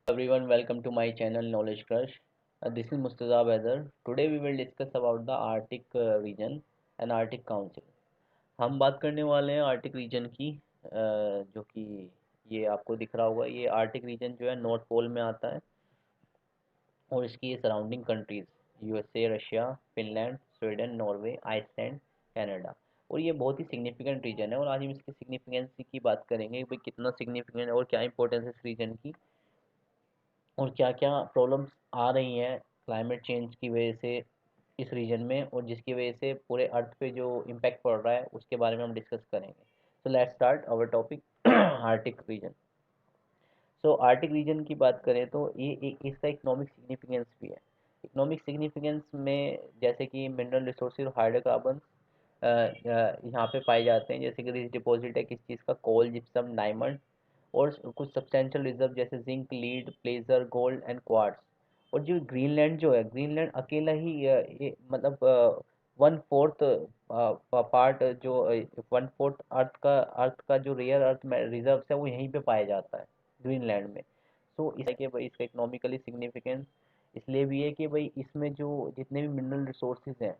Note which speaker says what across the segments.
Speaker 1: Everyone, welcome to my channel Knowledge Crush. This is Mustaza Weather. Today we will discuss about the Arctic region and Arctic Council. हम बात करने वाले हैं Arctic region की, जो कि ये आपको दिख रहा होगा। ये आर्टिक रीजन जो है नॉर्थ पोल में आता है और इसकी ये surrounding countries USA, Russia, Finland, Sweden, Norway, Iceland, Canada. और ये बहुत ही सिग्निफिकेंट रीजन है और आज हम इसकी सिग्निफिकेंस की बात करेंगे कि भाई कितना सिग्निफिकेंट है और क्या इंपॉर्टेंस है इस रीजन की और क्या क्या प्रॉब्लम्स आ रही हैं क्लाइमेट चेंज की वजह से इस रीजन में, और जिसकी वजह से पूरे अर्थ पे जो इम्पैक्ट पड़ रहा है उसके बारे में हम डिस्कस करेंगे। So let's start our topic Arctic region. So Arctic region की बात करें तो इसका इकोनॉमिक सिग्निफिकेंस भी है। इकोनॉमिक सिग्निफिकेंस में जैसे कि मिनरल रिसोर्सेज और हाइड्रोकार्बन यहाँ पे पाए जाते हैं, जैसे कि रिच डिपॉजिट है किस चीज़ का, कोल, जिप्सम, डायमंड, और कुछ सब्सटेंशियल रिजर्व जैसे zinc, lead, pleasure, gold and quartz. और जो ग्रीनलैंड जो है, ग्रीनलैंड अकेला ही मतलब 1/4 पार्ट जो 1/4 अर्थ का जो रेयर अर्थ रिजर्व है वो यहीं पे पाया जाता है, ग्रीनलैंड में। सो इस कि भाई इसका इकोनॉमिकली सिग्निफिकेंस इसलिए भी है कि भाई इसमें जो जितने भी मिनरल रिसोर्सेज हैं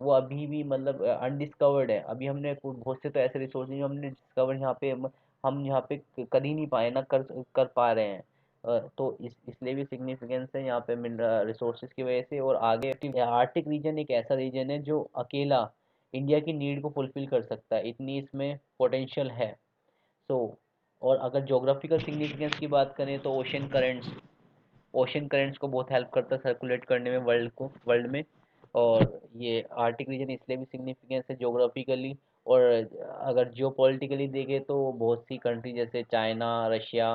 Speaker 1: वो अभी भी मतलब अनडिस्कवर्ड है। अभी हमने बहुत से तो ऐसे रिसोर्स जो हमने डिस्कवर यहाँ पे हम यहाँ पे कर ही नहीं पाए ना, कर कर पा रहे हैं। तो इसलिए भी सिग्निफिकेंस है यहाँ पे मिनरल रिसोर्सेज की वजह से। और आगे आर्टिक रीजन एक ऐसा रीजन है जो अकेला इंडिया की नीड को फुलफिल कर सकता है, इतनी इसमें पोटेंशियल है। सो और अगर जोग्राफिकल सिग्निफिकेंस की बात करें तो ओशन करेंट्स को बहुत हेल्प करता है सर्कुलेट करने में वर्ल्ड में। और ये आर्टिक रीजन इसलिए भी सिग्निफिकेंस है जोग्राफिकली। और अगर जियो पॉलिटिकली देखें तो बहुत सी कंट्री जैसे चाइना, रशिया,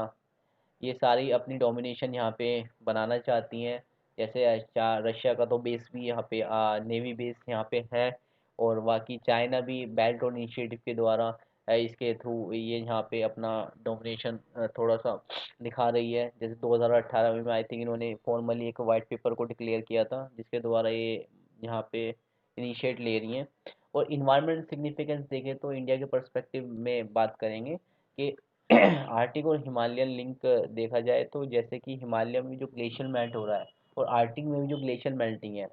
Speaker 1: ये सारी अपनी डोमिनेशन यहाँ पे बनाना चाहती हैं। जैसे रशिया का तो बेस भी यहाँ पे नेवी बेस यहाँ पे है। और बाकी चाइना भी बेल्ट रोड इनिशिएटिव के द्वारा इसके थ्रू ये यहाँ पे अपना डोमिनेशन थोड़ा सा दिखा रही है। जैसे 2018 में आई थिंक इन्होंने फॉर्मली एक वाइट पेपर को डिक्लेयर किया था जिसके द्वारा ये यहाँ पे इनिशिएट ले रही हैं। और इन्वायरमेंट सिग्निफिकेंस देखें तो इंडिया के पर्सपेक्टिव में बात करेंगे कि आर्टिक और हिमालयन लिंक देखा जाए तो जैसे कि हिमालय में जो ग्लेशियर मेल्ट हो रहा है और आर्टिक में भी जो ग्लेशियर मेल्टिंग है,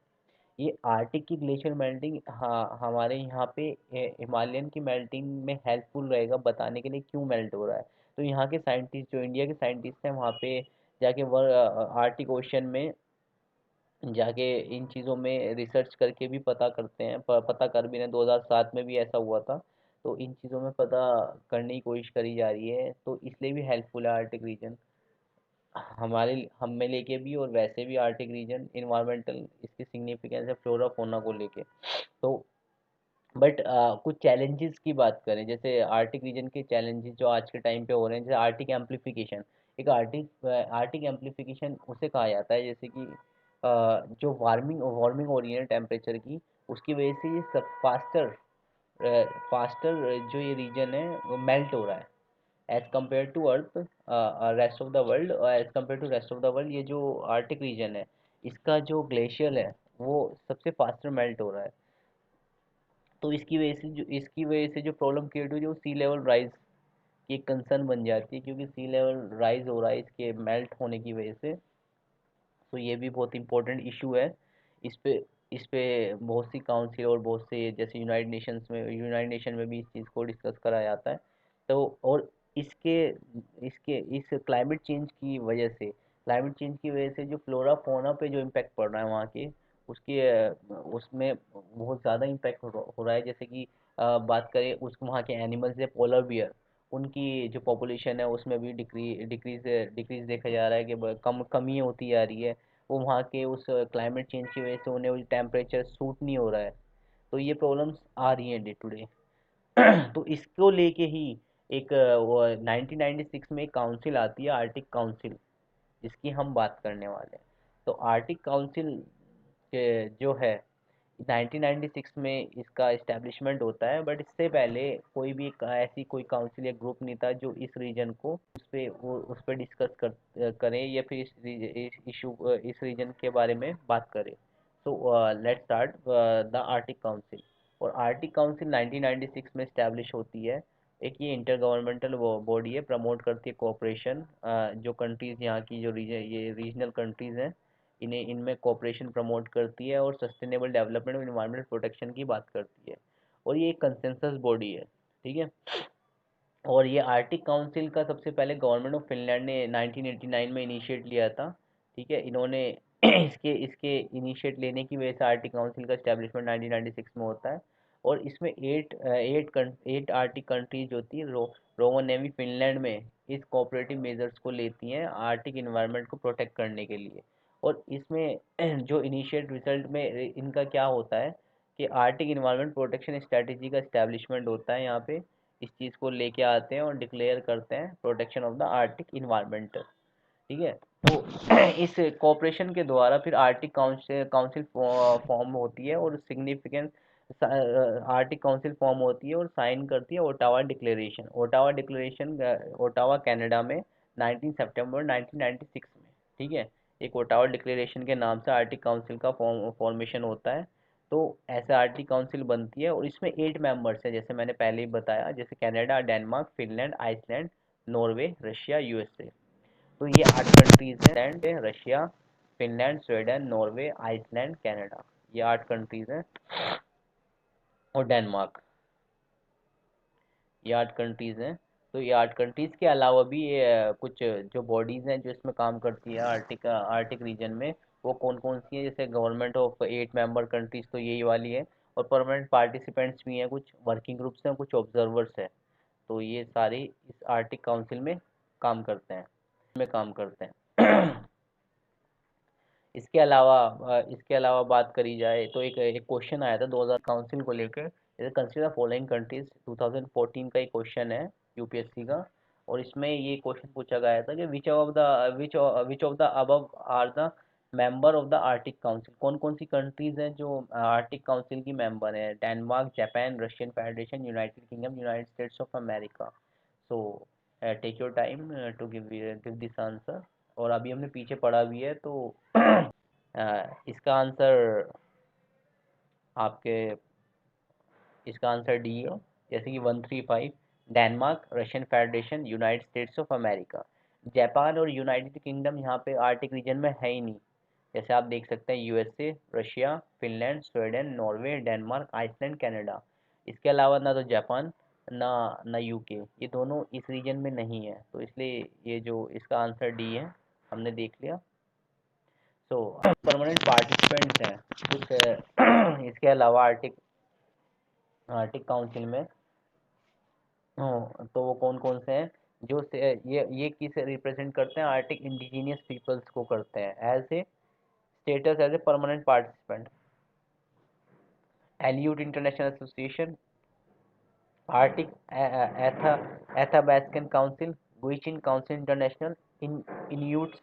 Speaker 1: ये आर्टिक की ग्लेशियर मेल्टिंग हाँ हमारे यहाँ पे हिमालयन की मेल्टिंग में हेल्पफुल रहेगा बताने के लिए क्यों मेल्ट हो रहा है। तो यहाँ के साइंटिस्ट जो इंडिया के साइंटिस्ट हैं वहाँ पे जाके आर्टिक ओशन में जाके इन चीज़ों में रिसर्च करके भी पता करते हैं, पता कर भी रहे हैं। 2007 में भी ऐसा हुआ था। तो इन चीज़ों में पता करने की कोशिश करी जा रही है, तो इसलिए भी हेल्पफुल है आर्टिक रीजन हमारे हम में लेके भी। और वैसे भी आर्टिक रीजन इन्वायरमेंटल इसकी सिग्निफिकेंस है फ्लोरा फोना को लेके। तो बट कुछ चैलेंजेस की बात करें, जैसे आर्टिक रीजन के चैलेंजेस जो आज के टाइम पे हो रहे हैं, जैसे आर्टिक एम्प्लीफिकेशन। एक आर्टिक एम्प्लीफिकेशन उसे कहा जाता है जैसे कि जो वार्मिंग वार्मिंग हो रही है टेम्परेचर की, उसकी वजह से ये सब फास्टर जो ये रीजन है वो मेल्ट हो रहा है as compare to earth, rest of the world. As compare to rest of the world ये जो आर्टिक रीजन है इसका जो ग्लेशियर है वो सबसे फास्टर मेल्ट हो रहा है। तो इसकी वजह से जो प्रॉब्लम क्रिएट हुई, जो सी लेवल राइज की एक कंसर्न बन जाती है, क्योंकि सी लेवल राइज हो रहा है इसके मेल्ट होने की वजह से। तो ये भी बहुत इंपॉर्टेंट इशू है। इस पे इस पे बहुत सी काउंसिल और बहुत से जैसे यूनाइटेड नेशन में भी इस चीज़ को डिस्कस करा जाता है। तो और इसके इसके इस क्लाइमेट चेंज की वजह से जो फ्लोरा फोना पे जो इम्पैक्ट पड़ रहा है वहाँ के उसके उसमें बहुत ज़्यादा इम्पैक्ट हो रहा है। जैसे कि बात करें उस वहाँ के एनिमल्स है, पोलर बियर, उनकी जो पॉपुलेशन है उसमें भी डिक्रीज डिक्रीज देखा जा रहा है कि कमी होती जा रही है। वो वहाँ के उस क्लाइमेट चेंज की वजह से उन्हें वो टेम्परेचर सूट नहीं हो रहा है। तो ये प्रॉब्लम्स आ रही हैं डे टू डे। तो इसको लेके ही एक वो 1996 में एक काउंसिल आती है, आर्टिक काउंसिल, जिसकी हम बात करने वाले हैं। तो आर्टिक काउंसिल के जो है 1996 में इसका इस्टेब्लिशमेंट होता है। बट इससे पहले कोई भी ऐसी कोई काउंसिल या ग्रुप नहीं था जो इस रीजन को उस पे डिस्कस करें या फिर इस रीजन के बारे में बात करें। सो let's start the Arctic council. और आर्टिक काउंसिल 1996 में इस्टेब्लिश होती है। एक ये इंटर गवर्नमेंटल बॉडी है, प्रमोट करती है कोऑपरेशन, जो कंट्रीज़ यहाँ की जो रीजनल कंट्रीज़ हैं, इन्हें इनमें कोऑपरेशन प्रमोट करती है और सस्टेनेबल डेवलपमेंट और इन्वायरमेंटल प्रोटेक्शन की बात करती है। और ये एक कंसेंसस बॉडी है, ठीक है। और ये आर्टिक काउंसिल का सबसे पहले गवर्नमेंट ऑफ फिनलैंड ने 1989 में इनिशिएट लिया था, ठीक है। इन्होंने इसके इसके इनिशिएट लेने की वजह से आर्टिक काउंसिल का एस्टेब्लिशमेंट 1996 में होता है। और इसमें एट आर्टिक कंट्रीज होती है। रोमन नेवी फिनलैंड में इस कोऑपरेटिव मेजर्स को लेती हैं आर्टिक इन्वायरमेंट को प्रोटेक्ट करने के लिए। और इसमें जो इनिशिएट रिजल्ट में इनका क्या होता है कि आर्टिक इन्वायरमेंट प्रोटेक्शन स्ट्रेटेजी का एस्टेब्लिशमेंट होता है यहाँ पे। इस चीज़ को लेके आते हैं और डिक्लेयर करते हैं protection of the Arctic environment, ठीक है। तो इस कोऑपरेशन के द्वारा फिर आर्टिक काउंसिल काउंसिल फॉर्म होती है और सिग्निफिकेंट आर्टिक काउंसिल फॉर्म होती है और साइन करती है ओटावा डिक्लेरेशन। ओटावा कनाडा में 19 सितंबर 1996 में, ठीक है। एक ओटावा डिक्लेरेशन के नाम से आर्टिक काउंसिल का फॉर्मेशन होता है। तो ऐसे आर्टिक काउंसिल बनती है और इसमें 8 मेंबर्स है, जैसे मैंने पहले ही बताया, जैसे Canada, Denmark, Finland, Iceland, Norway, Russia, USA. तो ये 8 कंट्रीज हैं, Russia, Finland, Sweden, Norway, Iceland, Canada. ये 8 कंट्रीज हैं। और डेनमार्क, ये 8 कंट्रीज हैं। तो ये 8 कंट्रीज के अलावा भी ये कुछ जो बॉडीज हैं जो इसमें काम करती है आर्टिक रीजन में, वो कौन कौन सी है, जैसे गवर्नमेंट ऑफ 8 मेंबर कंट्रीज, तो यही वाली है। और परमानेंट पार्टिसिपेंट्स भी हैं, कुछ वर्किंग ग्रुप्स हैं, कुछ ऑब्जर्वर्स हैं। तो ये सारे इस आर्टिक काउंसिल में काम करते हैं, इसके अलावा बात करी जाए तो एक एक क्वेश्चन आया था 2000 काउंसिल को लेकर। जैसे कंसीडर फॉलोइंग कंट्रीज, 2014 का एक क्वेश्चन है यूपीएससी का। और इसमें ये क्वेश्चन पूछा गया था कि which of the above are the member of the Arctic council. कौन कौन सी कंट्रीज हैं जो आर्टिक काउंसिल की मेंबर है? Denmark, Japan, Russian federation, United Kingdom, United States of America. So take your time to give this answer. और अभी हमने पीछे पढ़ा भी है, तो इसका आंसर आपके इसका आंसर डी है। जैसे कि 135, Denmark, Russian federation, United States of America. Japan और यूनाइटेड किंगडम यहाँ पे आर्टिक रीजन में है ही नहीं। जैसे आप देख सकते हैं USA, Russia, Finland, Sweden, Norway, Denmark, Iceland, Canada. इसके अलावा ना तो जापान, ना ना यूके, ये दोनों इस रीजन में नहीं है। तो इसलिए ये जो इसका आंसर डी है, हमने देख लिया। सो परमानेंट पार्टिसिपेंट्स हैं कुछ इसके अलावा आर्टिक आर्टिक काउंसिल में। तो वो कौन कौन से हैं जो ये किस रिप्रेजेंट करते हैं? आर्टिक इंडिजीनियस पीपल्स को करते हैं as a status, as a permanent participant. Aleut International Association, Arctic Athabaskan Council, Gwich'in Council International, in Inuit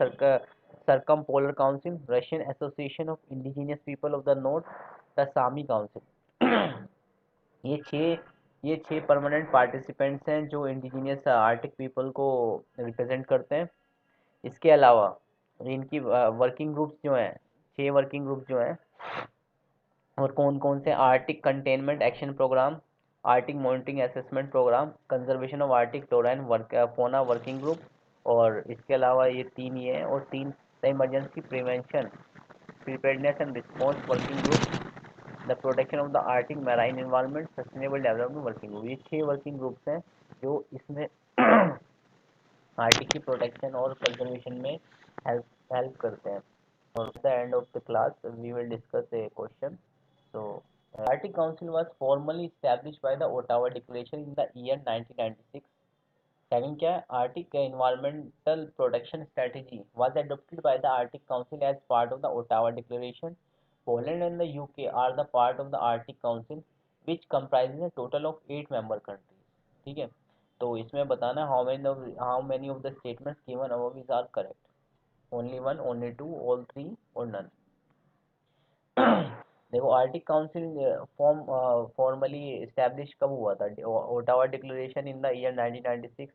Speaker 1: Circumpolar Council, Russian Association of Indigenous People of the North, the Sami Council. ये छः ये 6 permanent participants हैं जो indigenous Arctic people को represent करते हैं। इसके अलावा इनकी वर्किंग ग्रुप्स जो हैं, 6 वर्किंग ग्रुप जो हैं, और कौन कौन से? Arctic containment action programme, Arctic monitoring assessment programme, conservation of Arctic flora and fauna working group. और इसके अलावा ये 3 ये हैं। और 3 the emergency prevention preparedness and response working group, the protection of the Arctic marine environment sustainable development working group. ये 6 working groups हैं जो इसमें आर्टिक की प्रोटेक्शन और कंजर्वेशन में हेल्प हेल्प करते हैं। और at the end of the class we will discuss a question. So Arctic Council was formally established by the Ottawa Declaration in the year 1996. Second क्या है? Arctic Environmental Protection Strategy was adopted by the Arctic Council as part of the Ottawa Declaration. Poland and the UK are the part of the Arctic Council, which comprises a total of 8 member countries. ठीक है। तो इसमें बताना how many of the statements given above is are correct. Only one, only two, all three, or none. देखो Arctic council formally establish कब हुआ था? Ottawa declaration in the year 1996।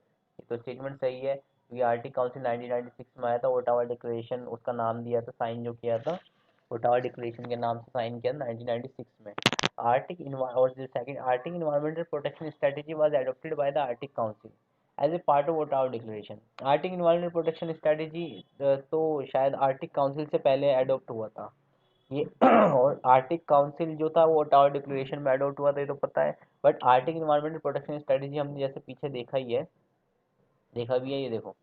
Speaker 1: तो स्टेटमेंट सही है क्योंकि आर्टिक काउंसिल 1996 में आया था। ओटावा डिक्लेरेशन उसका नाम दिया था, साइन जो किया था ओटावा डिक्लेरेशन के नाम से साइन किया 1996 में। और the second Arctic environmental protection strategy was adopted by the Arctic Council as a part of Ottawa Declaration। Arctic environmental protection strategy तो शायद आर्टिक काउंसिल से पहले अडॉप्ट हुआ था ये और आर्टिक काउंसिल जो था वो ओटावा डिक्लेरेशन में अडॉप्ट हुआ था, ये तो पता है। But Arctic environmental protection strategy हमने जैसे पीछे देखा ही है, देखा भी है, ये देखो,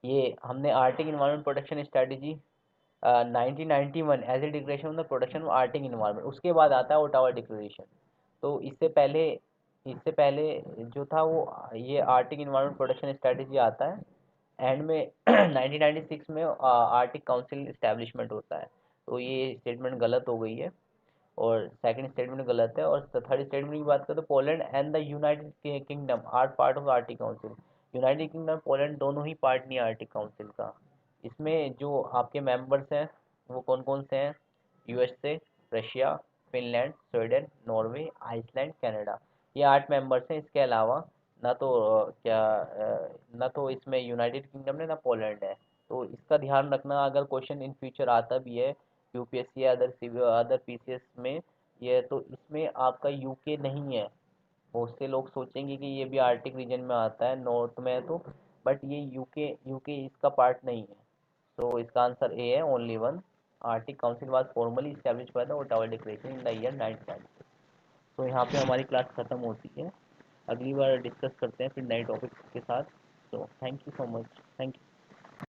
Speaker 1: ये हमने Arctic environment protection strategy 1991 as a declaration on the protection of Arctic environment, उसके बाद आता है ओटावा डिक्लेरेशन। तो इससे पहले जो था वो ये आर्टिक इन्वायरमेंट प्रोटेक्शन स्ट्रेटेजी आता है एंड में 1996 में आर्टिक काउंसिल इस्टेब्लिशमेंट होता है। तो ये स्टेटमेंट गलत हो गई है और सेकंड स्टेटमेंट गलत है। और थर्ड स्टेटमेंट की बात करें तो Poland and the United Kingdom are part of Arctic council. United Kingdom Poland दोनों ही पार्ट नहीं है आर्टिक काउंसिल का। इसमें जो आपके मेंबर्स हैं वो कौन कौन से हैं? USA, Russia, Finland, Sweden, Norway, Iceland, Canada, ये 8 मेंबर्स हैं। इसके अलावा ना तो ना तो इसमें यूनाइटेड किंगडम है ना पोलैंड है। तो इसका ध्यान रखना अगर क्वेश्चन इन फ्यूचर आता भी है यूपीएससी या अदर पीसीएस में, ये तो इसमें आपका यूके नहीं है। बहुत से लोग सोचेंगे कि ये भी आर्टिक रीजन में आता है नॉर्थ में है तो, बट ये यूके यूके इसका पार्ट नहीं है। तो इसका आंसर ए है, only one. Arctic council was formally established by the Ottawa declaration in the year 1990। तो यहाँ पे हमारी क्लास खत्म होती है। अगली बार डिस्कस करते हैं फिर नए टॉपिक के साथ। तो thank you so much, thank you.